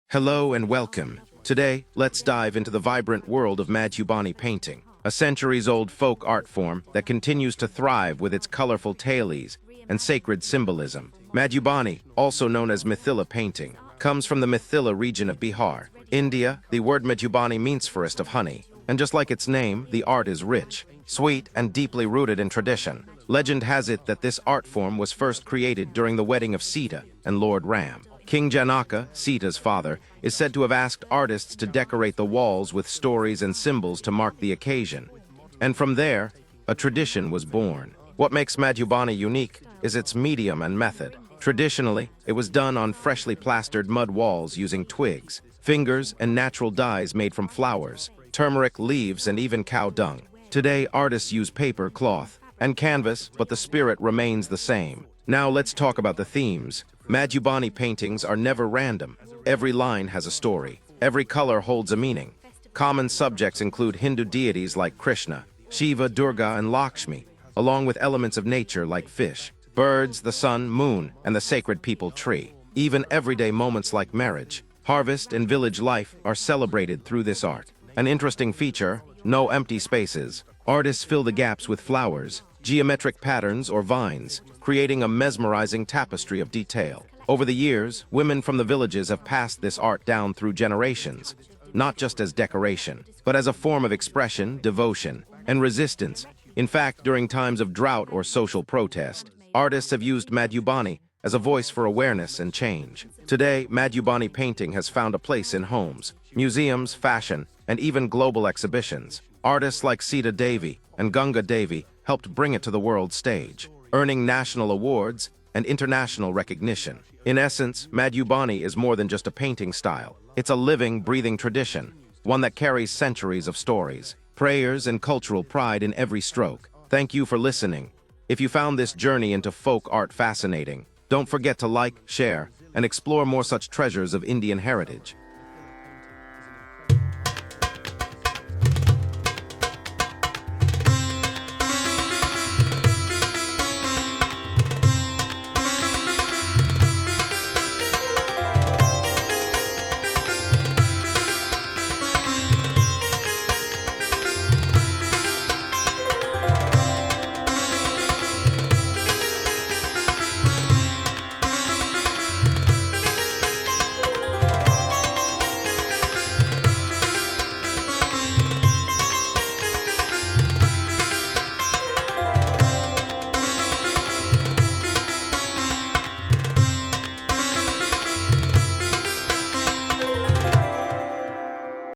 Hello and welcome. Today, let's dive into the vibrant world of Madhubani painting, a centuries-old folk art form that continues to thrive with its colorful tailies and sacred symbolism. Madhubani, also known as Mithila painting, comes from the Mithila region of Bihar, India. The word Madhubani means forest of honey, and just like its name, the art is rich, sweet, and deeply rooted in tradition. Legend has it that this art form was first created during the wedding of Sita and Lord Ram. King Janaka, Sita's father, is said to have asked artists to decorate the walls with stories and symbols to mark the occasion. And from there, a tradition was born. What makes Madhubani unique is its medium and method. Traditionally, it was done on freshly plastered mud walls using twigs, fingers, and natural dyes made from flowers, turmeric leaves, and even cow dung. Today, artists use paper, cloth, and canvas, but the spirit remains the same. Now let's talk about the themes. Madhubani paintings are never random. Every line has a story. Every color holds a meaning. Common subjects include Hindu deities like Krishna, Shiva, Durga, and Lakshmi, along with elements of nature like fish, birds, the sun, moon, and the sacred peepal tree. Even everyday moments like marriage, harvest, and village life are celebrated through this art. An interesting feature: no empty spaces. Artists fill the gaps with flowers, geometric patterns, or vines, creating a mesmerizing tapestry of detail. Over the years, women from the villages have passed this art down through generations, not just as decoration, but as a form of expression, devotion, and resistance. In fact, during times of drought or social protest, artists have used Madhubani as a voice for awareness and change. Today, Madhubani painting has found a place in homes, museums, fashion, and even global exhibitions. Artists like Sita Devi and Ganga Devi helped bring it to the world stage, earning national awards and international recognition. In essence, Madhubani is more than just a painting style. It's a living, breathing tradition, one that carries centuries of stories, prayers, and cultural pride in every stroke. Thank you for listening. If you found this journey into folk art fascinating, don't forget to like, share, and explore more such treasures of Indian heritage.